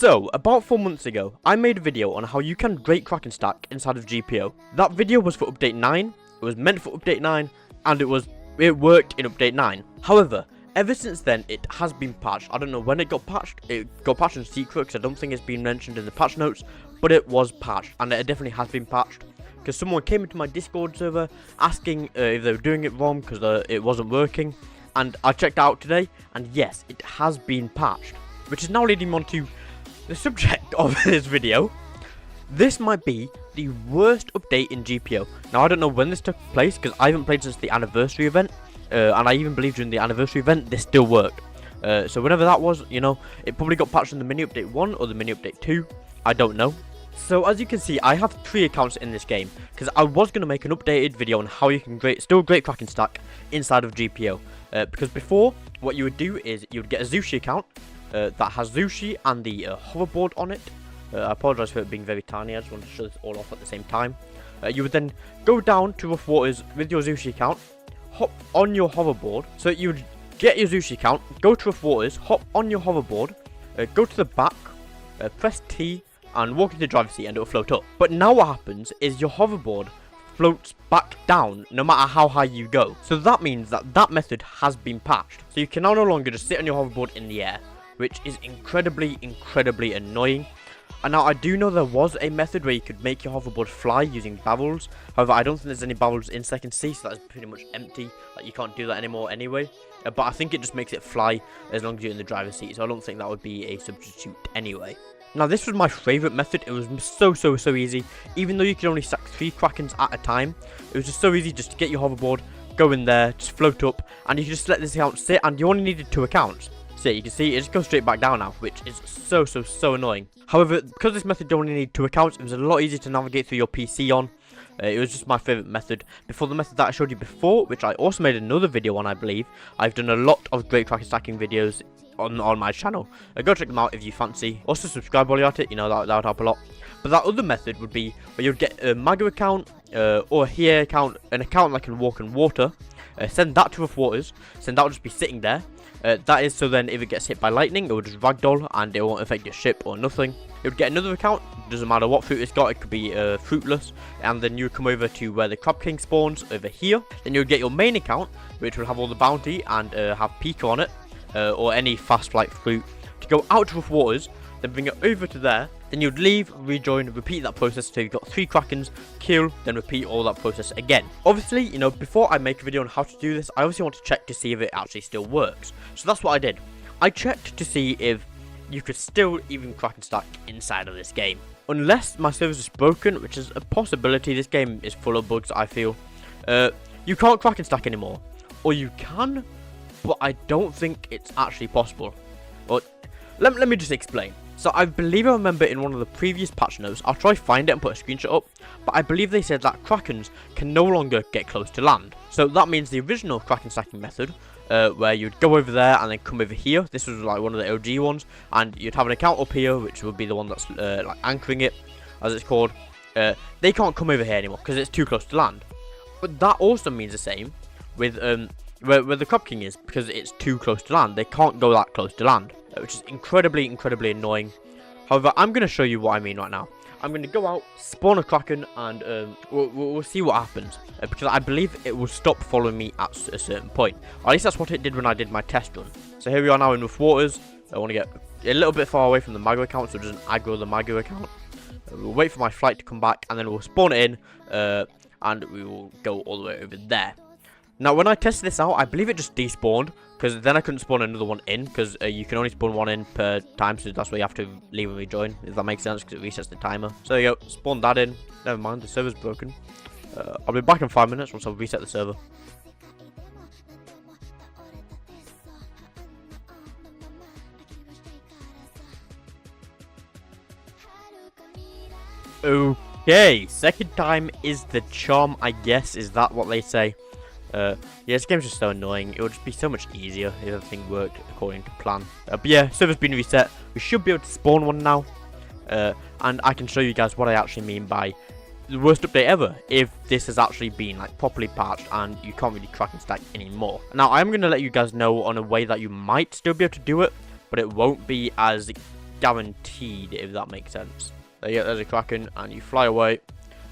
So, about 4 months ago, I made a video on how you can break Kraken Stack inside of GPO. That video was for update 9, it was meant for update 9, and it worked in update 9. However, ever since then, it has been patched. I don't know when it got patched. It got patched in secret because I don't think it's been mentioned in the patch notes, but it was patched, and it definitely has been patched. Because someone came into my Discord server asking if they were doing it wrong because it wasn't working, and I checked out today, and yes, it has been patched. Which is now leading me on to the subject of this video. This might be the worst update in GPO. Now, I don't know when this took place because I haven't played since the anniversary event, and I even believe during the anniversary event this still worked. So whenever that was, you know, it probably got patched in the mini update 1 or the mini update 2. I don't know. So as you can see, I have 3 accounts in this game because I was going to make an updated video on how you can still break Kraken Stack inside of GPO. Because before, what you would do is you would get a Zushi account that has Zushi and the hoverboard on it. I apologize for it being very tiny. I just want to show this all off at the same time. You would then go down to Rough Waters with your Zushi account, hop on your hoverboard. So you would get your Zushi account, go to Rough Waters, hop on your hoverboard, go to the back, press T, and walk into the driver's seat, and it will float up. But now what happens is your hoverboard floats back down no matter how high you go. So that means that method has been patched. So you can now no longer just sit on your hoverboard in the air, which is incredibly annoying. And now I do know there was a method where you could make your hoverboard fly using barrels. However, I don't think there's any barrels in Second C, so that is pretty much empty. Like, you can't do that anymore anyway. But I think it just makes it fly as long as you're in the driver's seat, so I don't think that would be a substitute anyway. Now, this was my favourite method. It was so easy. Even though you could only stack 3 Krakens at a time, it was just so easy just to get your hoverboard, go in there, just float up, and you just let this account sit, and you only needed 2 accounts. So you can see it just goes straight back down now, which is so annoying. However, because this method you only need 2 accounts, it was a lot easier to navigate through your PC on. It was just my favourite method. Before the method that I showed you before, which I also made another video on, I believe. I've done a lot of great Kraken stacking videos on my channel. Go check them out if you fancy. Also subscribe while you're at it, you know, that would help a lot. But that other method would be where you'd get a Mago account or a here account, an account that can walk in water. Send that to Rough Waters, then that will just be sitting there. That is so then if it gets hit by lightning, it will just ragdoll and it won't affect your ship or nothing. You would get another account, doesn't matter what fruit it's got, it could be fruitless, and then you would come over to where the Crab King spawns over here. Then you would get your main account, which will have all the bounty and have Pika on it, or any fast flight fruit, to go out to Rough Waters, then bring it over to there. Then you'd leave, rejoin, repeat that process till you've got 3 Krakens, kill, then repeat all that process again. Obviously, you know, before I make a video on how to do this, I obviously want to check to see if it actually still works. So that's what I did. I checked to see if you could still even Kraken Stack inside of this game. Unless my server is broken, which is a possibility. This game is full of bugs, I feel. You can't Kraken Stack anymore. Or you can, but I don't think it's actually possible. But let me just explain. So I believe I remember in one of the previous patch notes, I'll try find it and put a screenshot up, but I believe they said that Krakens can no longer get close to land. So that means the original Kraken stacking method, where you'd go over there and then come over here, this was like one of the OG ones, and you'd have an account up here, which would be the one that's like anchoring it, as it's called. They can't come over here anymore because it's too close to land. But that also means the same with where the Crab King is, because it's too close to land. They can't go that close to land, which is incredibly annoying. However, I'm going to show you what I mean right now. I'm going to go out, spawn a Kraken, and we'll see what happens. Because I believe it will stop following me at a certain point. Or at least that's what it did when I did my test run. So here we are now in Rough Waters. I want to get a little bit far away from the Mago account, so it doesn't aggro the Mago account. We'll wait for my flight to come back, and then we'll spawn it in, and we will go all the way over there. Now, when I tested this out, I believe it just despawned, because then I couldn't spawn another one in, because you can only spawn one in per time, so that's why you have to leave and rejoin, if that makes sense, because it resets the timer. So there you go, spawn that in. Never mind, the server's broken. I'll be back in 5 minutes once I've reset the server. Okay, second time is the charm, I guess. Is that what they say? Yeah, this game's just so annoying. It would just be so much easier if everything worked according to plan. But yeah, server's been reset. We should be able to spawn one now. And I can show you guys what I actually mean by the worst update ever, if this has actually been like properly patched and you can't really Kraken stack anymore. Now, I'm going to let you guys know on a way that you might still be able to do it, but it won't be as guaranteed, if that makes sense. Yeah, there's a Kraken, and you fly away.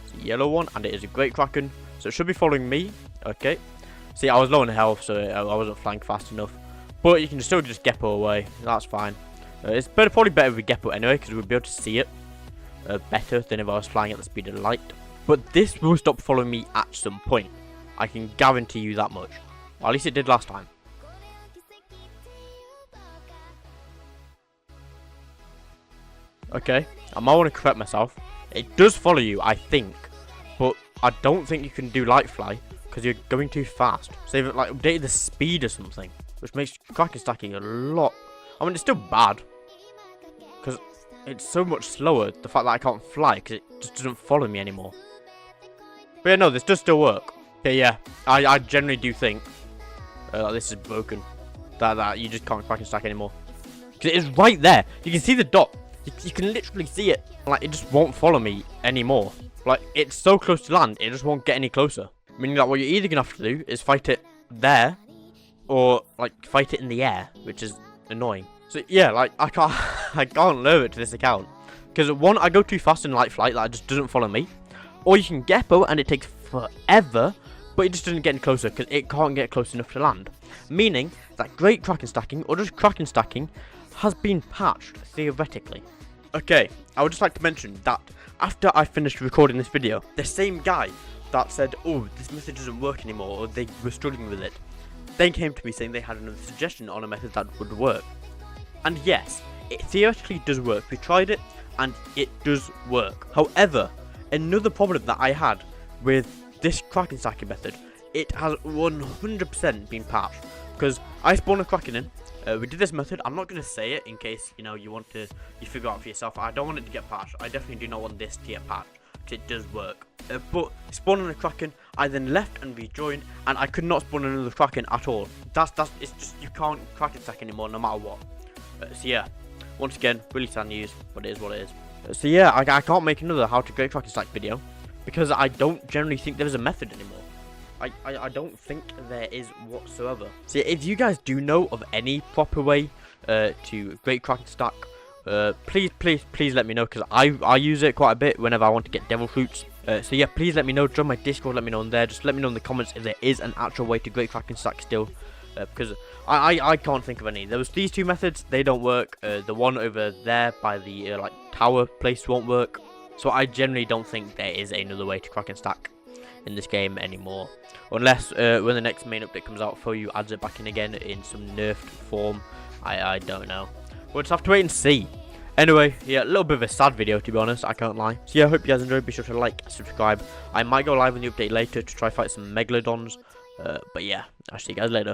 It's a yellow one, and it is a great Kraken, so it should be following me. Okay. See, I was low on health, so I wasn't flying fast enough. But you can still just Geppo away. That's fine. It's probably better if we Geppo anyway, because we'll be able to see it better than if I was flying at the speed of light. But this will stop following me at some point. I can guarantee you that much. Well, at least it did last time. Okay, I might want to correct myself. It does follow you, I think. But I don't think you can do light fly, because you're going too fast. So they've like updated the speed or something, which makes Kraken stacking a lot. I mean, it's still bad, because it's so much slower. The fact that I can't fly, because it just doesn't follow me anymore. But yeah, no, this does still work. Okay, yeah, I generally do think this is broken. That you just can't Kraken stack anymore. Because it is right there. You can see the dot. You can literally see it. Like, it just won't follow me anymore. Like, it's so close to land, it just won't get any closer. Meaning that what you're either going to have to do is fight it there, or, like, fight it in the air, which is annoying. So, yeah, like, I can't lure it to this account. Because, one, I go too fast in light flight that it just doesn't follow me. Or you can Geppo, and it takes forever, but it just doesn't get any closer, because it can't get close enough to land. Meaning that great Kraken stacking, or just Kraken stacking, has been patched, theoretically. Okay, I would just like to mention that after I finished recording this video, the same guy that said, oh, this method doesn't work anymore, or they were struggling with it, then came to me saying they had another suggestion on a method that would work. And yes, it theoretically does work. We tried it, and it does work. However, another problem that I had with this Kraken stacking method, it has 100% been patched. Because I spawned a Kraken in, we did this method. I'm not going to say it in case, you know, you figure out for yourself. I don't want it to get patched. I definitely do not want this to get patched, because it does work. But spawning a Kraken, I then left and rejoined, and I could not spawn another Kraken at all. It's just, you can't Kraken stack anymore, no matter what. So yeah, once again, really sad news, but it is what it is. So yeah, I can't make another how to great Kraken stack video, because I don't generally think there's a method anymore. I don't think there is whatsoever. So if you guys do know of any proper way to great Kraken stack, please let me know, because I use it quite a bit whenever I want to get devil fruits. So yeah, please let me know. Join my Discord, let me know in there. Just let me know in the comments if there is an actual way to great Kraken stack still, because I can't think of any. There was these two methods, they don't work. The one over there by the like tower place won't work. So I generally don't think there is another way to Kraken stack in this game anymore, unless when the next main update comes out, For You adds it back in again in some nerfed form. I don't know. We'll just have to wait and see. Anyway, yeah, a little bit of a sad video, to be honest, I can't lie. So yeah, I hope you guys enjoyed. Be sure to like, subscribe. I might go live on the update later to try fight some megalodons, but yeah, I'll see you guys later.